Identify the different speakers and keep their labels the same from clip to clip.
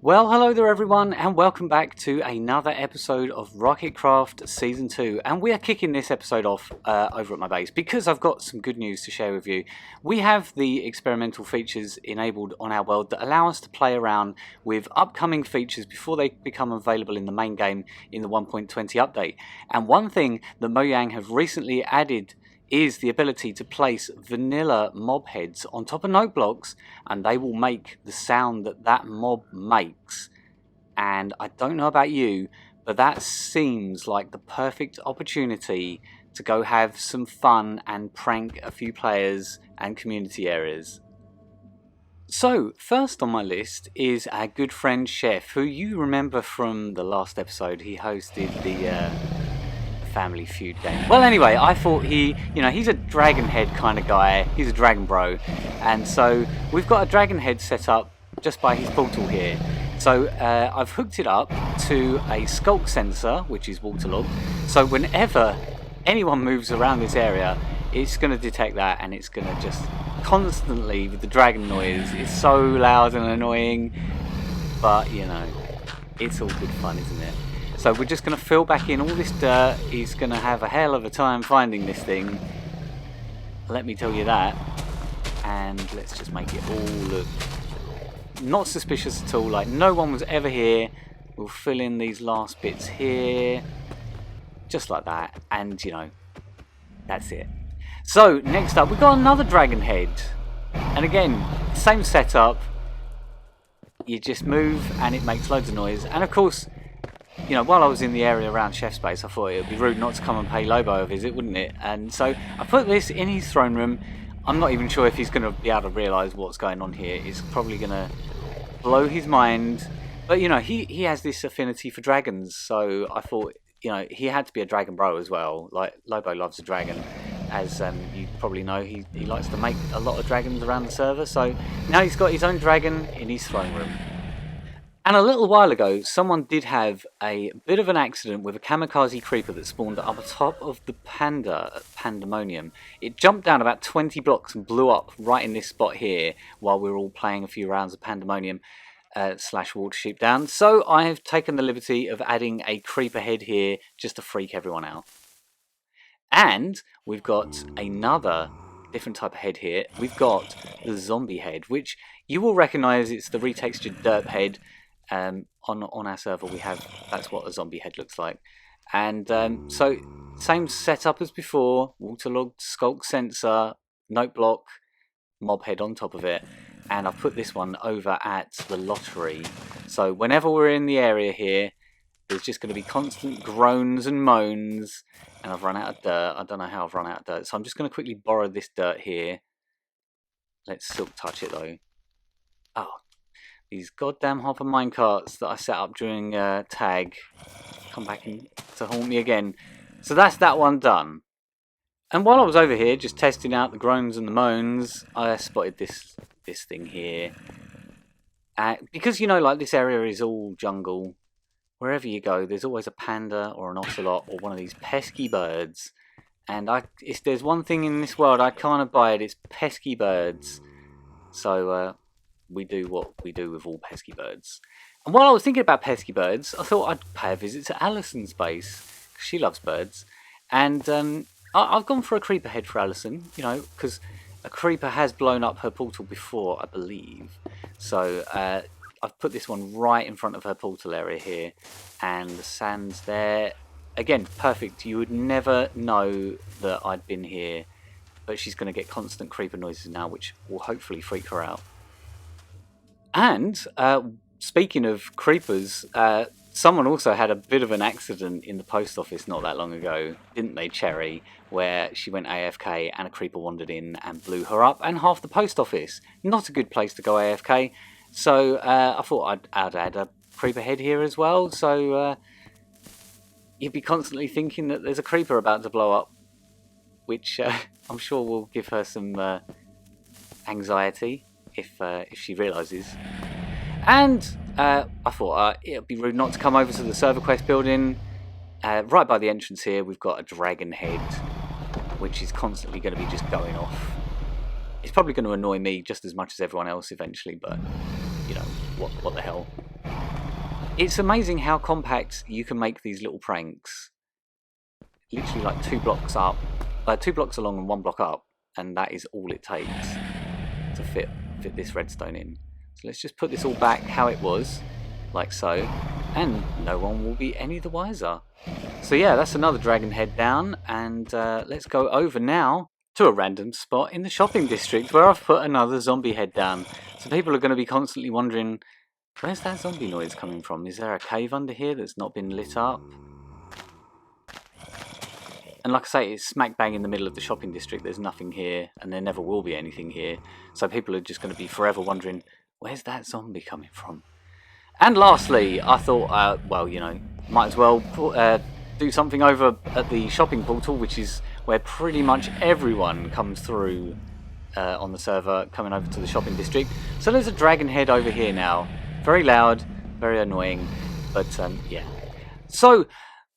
Speaker 1: Well, hello there everyone, and welcome back to another episode of Rocketcraft Season 2. And we are kicking this episode off over at my base because I've got some good news to share with you. We have the experimental features enabled on our world that allow us to play around with upcoming features before they become available in the main game in the 1.20 update. And one thing that Mojang have recently added is the ability to place vanilla mob heads on top of note blocks, and they will make the sound that that mob makes. And I don't know about you, but that seems like the perfect opportunity to go have some fun and prank a few players and community areas. So, first on my list is our good friend Chef, who you remember from the last episode. He hosted the Family Feud game. Well, anyway, I thought he's a dragon head kind of guy. He's a dragon bro. And so we've got a dragon head set up just by his portal here. So I've hooked it up to a skulk sensor, which is waterlogged. So whenever anyone moves around this area, it's going to detect that, and it's going to just constantly, with the dragon noise, it's so loud and annoying. But, it's all good fun, isn't it? So we're just going to fill back in all this dirt. He's going to have a hell of a time finding this thing. Let me tell you that. And let's just make it all look not suspicious at all. Like no one was ever here. We'll fill in these last bits here. Just like that. And, that's it. So next up, we've got another dragon head. And again, same setup. You just move and it makes loads of noise. And of course, while I was in the area around Chef's base, I thought it would be rude not to come and pay Lobo a visit, wouldn't it? And so I put this in his throne room. I'm not even sure if he's going to be able to realise what's going on here. It's probably going to blow his mind. But, he has this affinity for dragons. So I thought, he had to be a dragon bro as well. Like, Lobo loves a dragon. As you probably know, he likes to make a lot of dragons around the server. So now he's got his own dragon in his throne room. And a little while ago, someone did have a bit of an accident with a kamikaze creeper that spawned up on top of the pandemonium. It jumped down about 20 blocks and blew up right in this spot here while we were all playing a few rounds of pandemonium / Watership Down. So I have taken the liberty of adding a creeper head here just to freak everyone out. And we've got another different type of head here. We've got the zombie head, which you will recognise. It's the retextured derp head. On our server that's what a zombie head looks like. And so same setup as before, waterlogged skulk sensor, note block, mob head on top of it. And I've put this one over at the lottery. So whenever we're in the area here, there's just going to be constant groans and moans. And I've run out of dirt. I don't know how I've run out of dirt. So I'm just going to quickly borrow this dirt here. Let's silk touch it though. Oh. These goddamn hopper minecarts that I set up during tag come back to haunt me again. So that's that one done. And while I was over here just testing out the groans and the moans, I spotted this thing here. Because like this area is all jungle. Wherever you go, there's always a panda or an ocelot or one of these pesky birds. And if there's one thing in this world I can't abide, it's pesky birds. So we do what we do with all pesky birds. And while I was thinking about pesky birds, I thought I'd pay a visit to Alison's base, because she loves birds. And I've gone for a creeper head for Alison, because a creeper has blown up her portal before, I believe. So I've put this one right in front of her portal area here, and the sand's there. Again, perfect. You would never know that I'd been here, but she's going to get constant creeper noises now, which will hopefully freak her out. And speaking of creepers, someone also had a bit of an accident in the post office not that long ago, didn't they, Cherry? Where she went AFK and a creeper wandered in and blew her up and half the post office. Not a good place to go AFK. So I thought I'd add a creeper head here as well. So you'd be constantly thinking that there's a creeper about to blow up, which I'm sure will give her some anxiety. If she realises. And I thought it would be rude not to come over to the server quest building. Right by the entrance here, we've got a dragon head, which is constantly going to be just going off. It's probably going to annoy me just as much as everyone else eventually, but what the hell. It's amazing how compact you can make these little pranks. Literally like 2 blocks up, 2 blocks along and 1 block up, and that is all it takes to fit this redstone in. So let's just put this all back how it was, like so, and no one will be any the wiser. So yeah, that's another dragon head down, and let's go over now to a random spot in the shopping district where I've put another zombie head down. So people are going to be constantly wondering, where's that zombie noise coming from? Is there a cave under here that's not been lit up? And like I say, it's smack bang in the middle of the shopping district. There's nothing here, and there never will be anything here. So people are just going to be forever wondering, where's that zombie coming from? And lastly, I thought, well, you know, might as well do something over at the shopping portal, which is where pretty much everyone comes through on the server, coming over to the shopping district. So there's a dragon head over here now. Very loud, very annoying, but yeah. So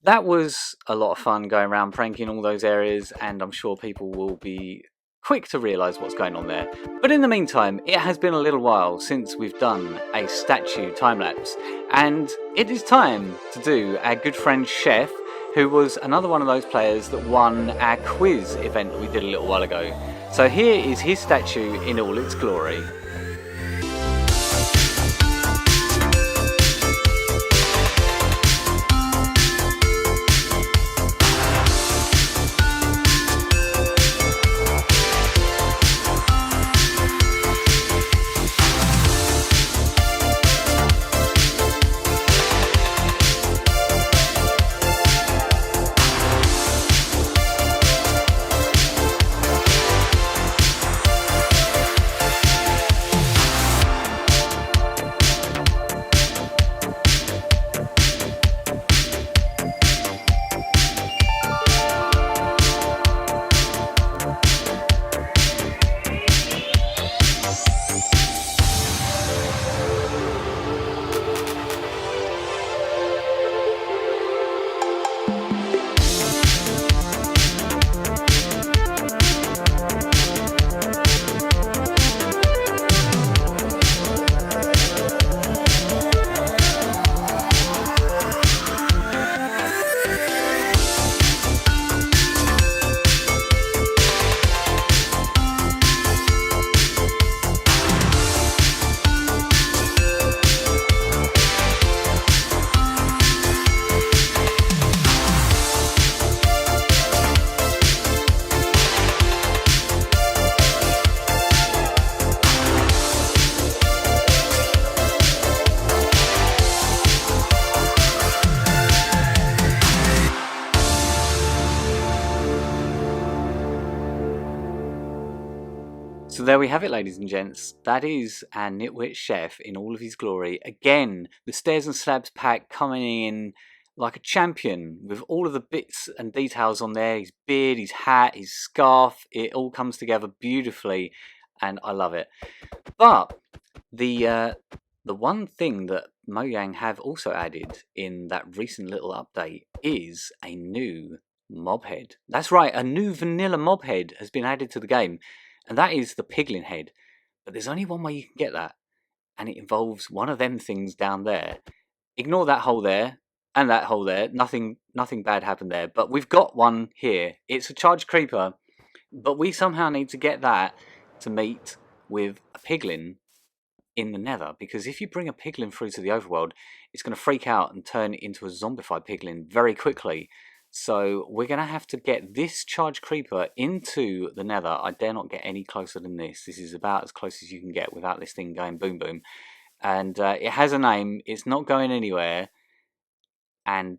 Speaker 1: that was a lot of fun going around pranking all those areas, and I'm sure people will be quick to realise what's going on there. But in the meantime, it has been a little while since we've done a statue time-lapse, and it is time to do our good friend Chef, who was another one of those players that won our quiz event that we did a little while ago. So here is his statue in all its glory. So there we have it, ladies and gents. That is our Nitwit Chef in all of his glory. Again, the Stairs and Slabs pack coming in like a champion with all of the bits and details on there. His beard, his hat, his scarf. It all comes together beautifully and I love it. But the one thing that Mojang have also added in that recent little update is a new mob head. That's right, a new vanilla mob head has been added to the game. And that is the piglin head. But there's only one way you can get that. And it involves one of them things down there. Ignore that hole there and that hole there. Nothing bad happened there. But we've got one here. It's a charged creeper. But we somehow need to get that to meet with a piglin in the nether. Because if you bring a piglin through to the overworld, it's going to freak out and turn into a zombified piglin very quickly. So we're going to have to get this charged creeper into the nether. I dare not get any closer than this. This is about as close as you can get without this thing going boom boom. And it has a name. It's not going anywhere. And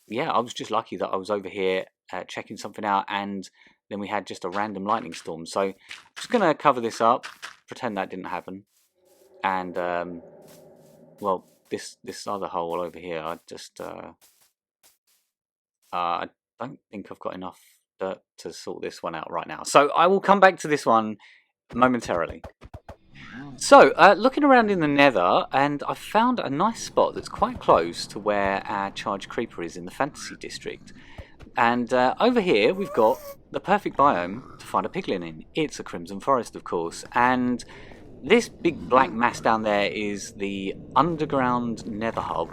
Speaker 1: yeah, I was just lucky that I was over here checking something out. And then we had just a random lightning storm. So I'm just going to cover this up. Pretend that didn't happen. And well, this other hole over here, I just... I don't think I've got enough dirt to sort this one out right now. So I will come back to this one momentarily. So, looking around in the nether, and I've found a nice spot that's quite close to where our charged creeper is in the fantasy district. And over here, we've got the perfect biome to find a piglin in. It's a crimson forest, of course. And this big black mass down there is the underground nether hub,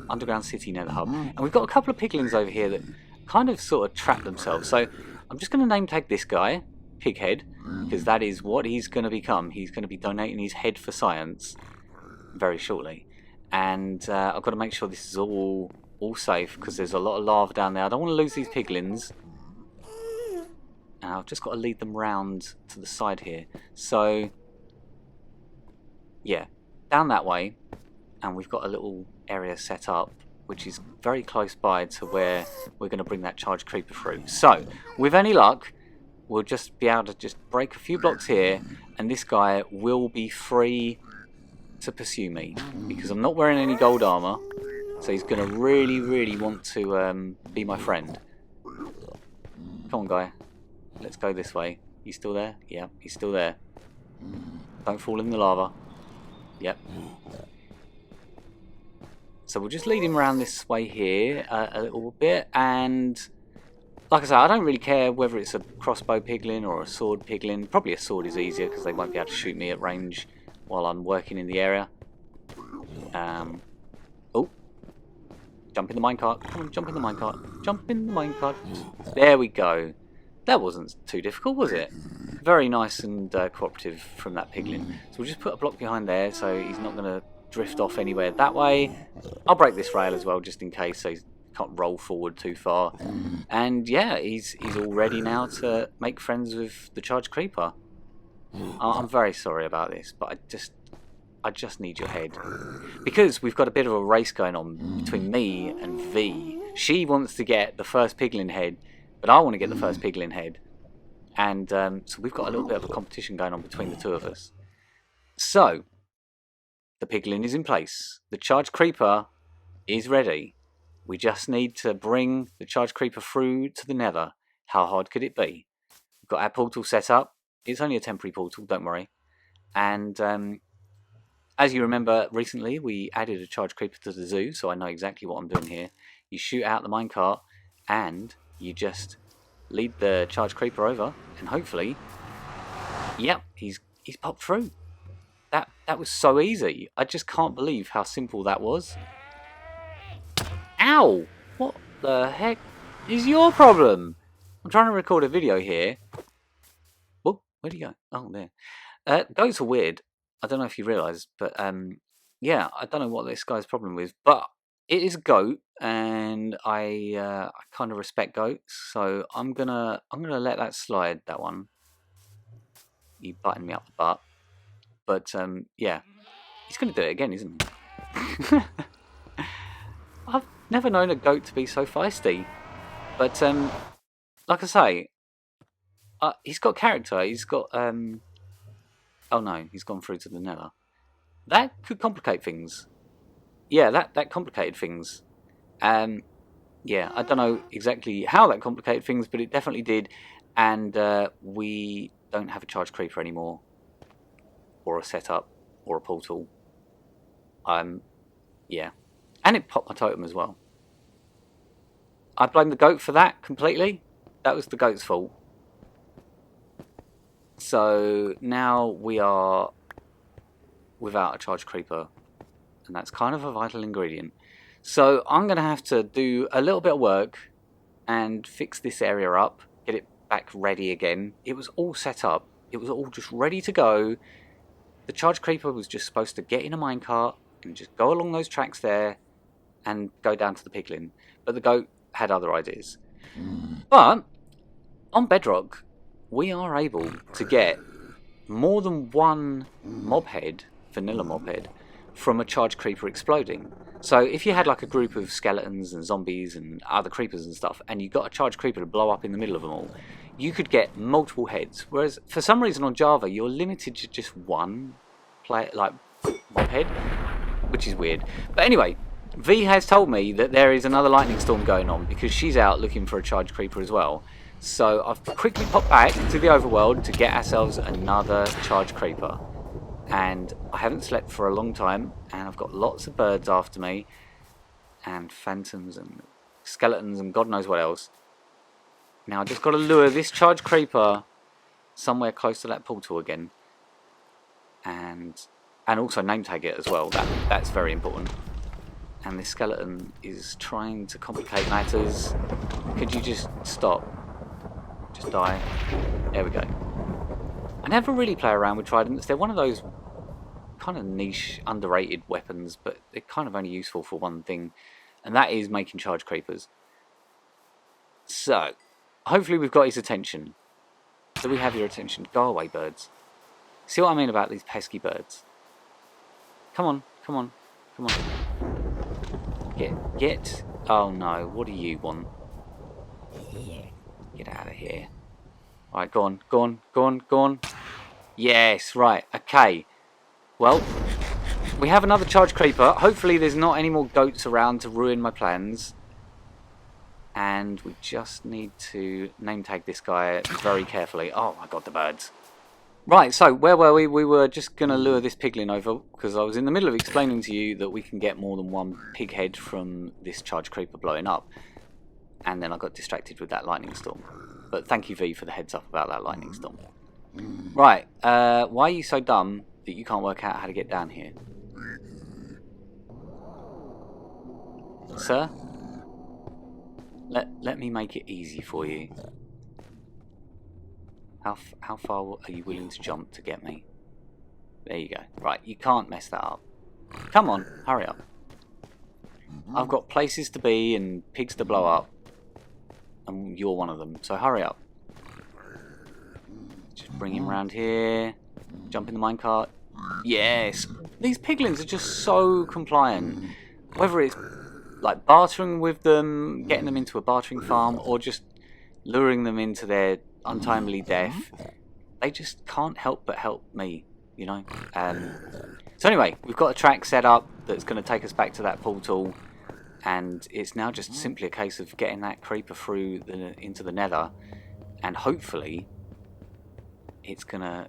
Speaker 1: underground city nether hub, and we've got a couple of piglins over here that kind of sort of trap themselves. So I'm just going to name tag this guy Pighead, because that is what he's going to become. He's going to be donating his head for science very shortly, and I've got to make sure this is all safe because there's a lot of lava down there. I don't want to lose these piglins, and I've just got to lead them round to the side here. So yeah, down that way, and we've got a little area set up which is very close by to where we're going to bring that charged creeper through. So with any luck, we'll just be able to just break a few blocks here, and this guy will be free to pursue me because I'm not wearing any gold armor, so he's going to really want to be my friend. Come on, guy, let's go this way. You still there? Yeah, he's still there. Don't fall in the lava. Yep. So we'll just lead him around this way here a little bit, and like I say, I don't really care whether it's a crossbow piglin or a sword piglin. Probably a sword is easier because they won't be able to shoot me at range while I'm working in the area. Oh, jump in the minecart. Come on, jump in the minecart. Jump in the minecart. There we go. That wasn't too difficult, was it? Very nice and cooperative from that piglin. So we'll just put a block behind there so he's not going to drift off anywhere that way. I'll break this rail as well just in case so he can't roll forward too far. And yeah, he's all ready now to make friends with the charged creeper. I'm very sorry about this, but I just need your head. Because we've got a bit of a race going on between me and V. She wants to get the first piglin head, but I want to get the first piglin head. And so we've got a little bit of a competition going on between the two of us. So, the piglin is in place. The charged creeper is ready. We just need to bring the charged creeper through to the nether. How hard could it be? We've got our portal set up. It's only a temporary portal, don't worry. And as you remember, recently we added a charged creeper to the zoo, so I know exactly what I'm doing here. You shoot out the minecart and you just lead the charged creeper over, and hopefully, yep, he's popped through. That was so easy. I just can't believe how simple that was. Ow! What the heck is your problem? I'm trying to record a video here. Whoa, where'd he go? Oh, there. Goats are weird. I don't know if you realise, but yeah, I don't know what this guy's problem with, but it is a goat, and I kind of respect goats, so I'm gonna let that slide. That one. You button me up the butt, but yeah, he's gonna do it again, isn't he? I've never known a goat to be so feisty, but like I say, he's got character. He's got oh no, he's gone through to the nether. That could complicate things. Yeah, that complicated things. Yeah, I don't know exactly how that complicated things, but it definitely did. And we don't have a charged creeper anymore, or a setup, or a portal. Yeah, and it popped my totem as well. I blame the goat for that completely. That was the goat's fault. So now we are without a charged creeper, and that's kind of a vital ingredient. So I'm going to have to do a little bit of work and fix this area up, get it back ready again. It was all set up. It was all just ready to go. The charged creeper was just supposed to get in a minecart and just go along those tracks there and go down to the piglin. But the goat had other ideas. But on Bedrock, we are able to get more than one mob head, vanilla mob head, from a charged creeper exploding. So if you had like a group of skeletons and zombies and other creepers and stuff, and you got a charged creeper to blow up in the middle of them all, you could get multiple heads. Whereas for some reason on Java, you're limited to just one mob head, which is weird. But anyway, V has told me that there is another lightning storm going on because she's out looking for a charged creeper as well. So I've quickly popped back to the overworld to get ourselves another charged creeper. And I haven't slept for a long time, and I've got lots of birds after me, and phantoms and skeletons and God knows what else. Now I just got to lure this charged creeper somewhere close to that portal again. and also name tag it as well. That's very important. And this skeleton is trying to complicate matters. Could you just stop? Just die. There we go. I never really play around with tridents. They're one of those kind of niche, underrated weapons, but they're kind of only useful for one thing, and that is making charge creepers. So, hopefully we've got his attention. Do we have your attention? Go away, birds. See what I mean about these pesky birds? Come on, come on, come on. Get. Oh no, what do you want? Get out of here. Alright, go on, go on, go on, go on. Yes, right, okay. Well, we have another charge creeper. Hopefully there's not any more goats around to ruin my plans. And we just need to name tag this guy very carefully. Oh my god, the birds. Right, so where were we? We were just going to lure this piglin over because I was in the middle of explaining to you that we can get more than one pig head from this charge creeper blowing up. And then I got distracted with that lightning storm. But thank you, V, for the heads up about that lightning storm. Right, why are you so dumb that you can't work out how to get down here? Sir? Let me make it easy for you. How far are you willing to jump to get me? There you go. Right, you can't mess that up. Come on, hurry up. I've got places to be and pigs to blow up. And you're one of them, so hurry up. Just bring him around here. Jump in the minecart. Yes! These piglins are just so compliant. Whether it's like bartering with them, getting them into a bartering farm, or just luring them into their untimely death, they just can't help but help me, you know. So anyway, we've got a track set up that's going to take us back to that portal, and it's now just simply a case of getting that creeper through into the nether, and hopefully it's going to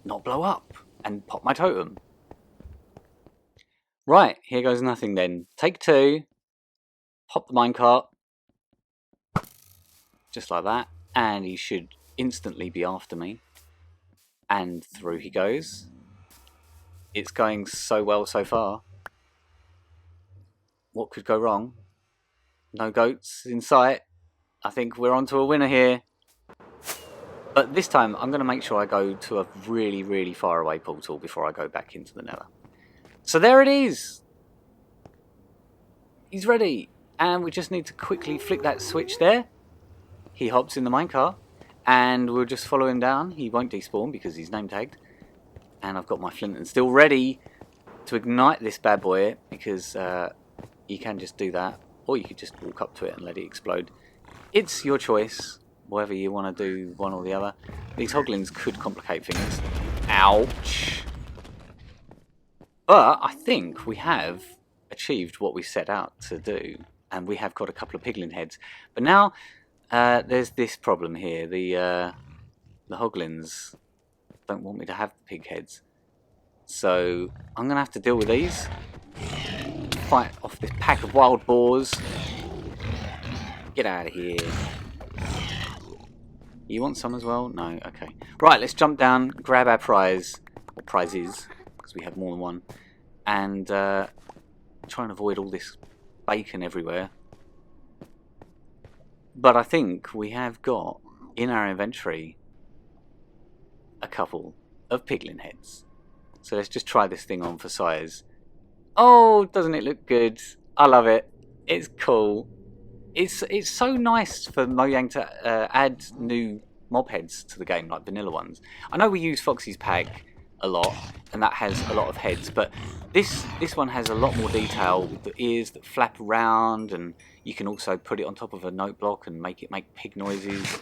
Speaker 1: not blow up and pop my totem. Right, here goes nothing then. Take two, pop the minecart, just like that. And he should instantly be after me. And through he goes. It's going so well so far. What could go wrong? No goats in sight. I think we're onto a winner here. But this time I'm going to make sure I go to a really, really far away portal before I go back into the nether. So there it is. He's ready. And we just need to quickly flick that switch there. He hops in the minecart, and we'll just follow him down. He won't despawn because he's name tagged. And I've got my flint and steel ready to ignite this bad boy, because you can just do that, or you could just walk up to it and let it explode. It's your choice, whether you want to do one or the other. These hoglins could complicate things. Ouch! But I think we have achieved what we set out to do, and we have got a couple of piglin heads. But now there's this problem here. The hoglins don't want me to have the pig heads, so I'm gonna have to deal with these. Fight off this pack of wild boars. Get out of here. You want some as well? No? Okay. Right, let's jump down, grab our prize, or prizes, because we have more than one, and try and avoid all this bacon everywhere. But I think we have got in our inventory a couple of piglin heads. So let's just try this thing on for size. Oh, doesn't it look good? I love it. It's cool. It's so nice for Mojang to add new mob heads to the game, like vanilla ones. I know we use Foxy's pack a lot, and that has a lot of heads, but this one has a lot more detail with the ears that flap around, and you can also put it on top of a note block and make it make pig noises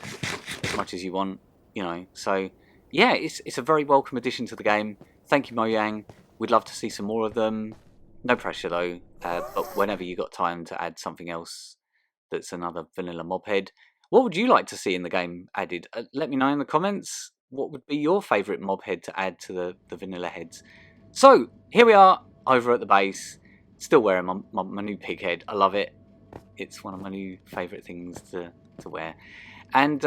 Speaker 1: as much as you want, you know. So yeah, it's a very welcome addition to the game. Thank you, Mojang. We'd love to see some more of them. No pressure though, but whenever you got time to add something else that's another vanilla mob head, what would you like to see in the game added? Let me know in the comments. What would be your favourite mob head to add to the vanilla heads? So here we are over at the base, still wearing my new pig head. I love it. It's one of my new favourite things to wear. And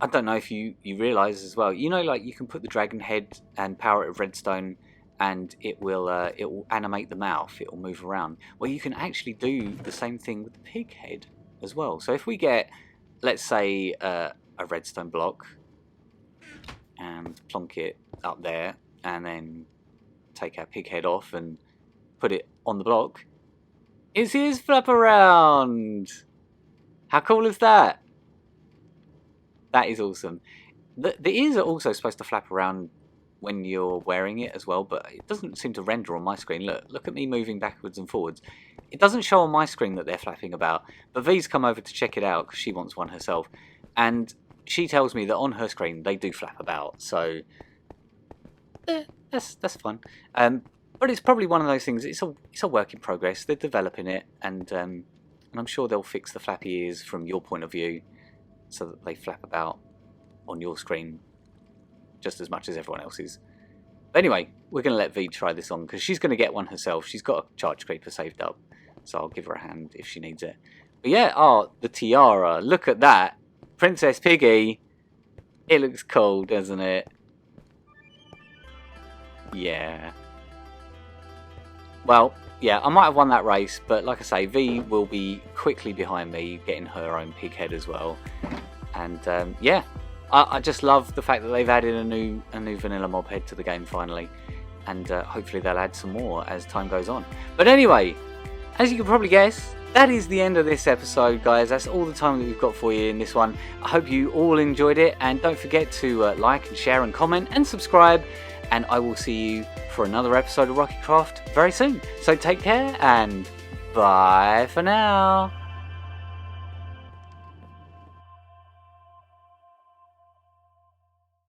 Speaker 1: I don't know if you realise as well, you know, like you can put the dragon head and power it with redstone and it will animate the mouth, it will move around. Well, you can actually do the same thing with the pig head as well. So if we get, let's say, a redstone block and plonk it up there and then take our pig head off and put it on the block, its ears flap around. How cool is that? That is awesome. The ears are also supposed to flap around when you're wearing it as well, but it doesn't seem to render on my screen. Look at me moving backwards and forwards. It doesn't show on my screen that they're flapping about, but V's come over to check it out because she wants one herself, and she tells me that on her screen they do flap about, so that's fun. But it's probably one of those things. It's a work in progress. They're developing it, and I'm sure they'll fix the flappy ears from your point of view, so that they flap about on your screen just as much as everyone else's. But anyway, we're going to let V try this on because she's going to get one herself. She's got a charge creeper saved up, so I'll give her a hand if she needs it. But yeah, oh, the tiara. Look at that. Princess Piggy. It looks cool, doesn't it? Yeah. Well, yeah, I might have won that race, but like I say, V will be quickly behind me, getting her own pig head as well. And yeah, I just love the fact that they've added a new vanilla mob head to the game finally, and hopefully they'll add some more as time goes on. But anyway, as you can probably guess, that is the end of this episode, guys. That's all the time that we've got for you in this one. I hope you all enjoyed it, and don't forget to like and share and comment and subscribe, and I will see you for another episode of Rocketcraft very soon. So take care, and bye for now.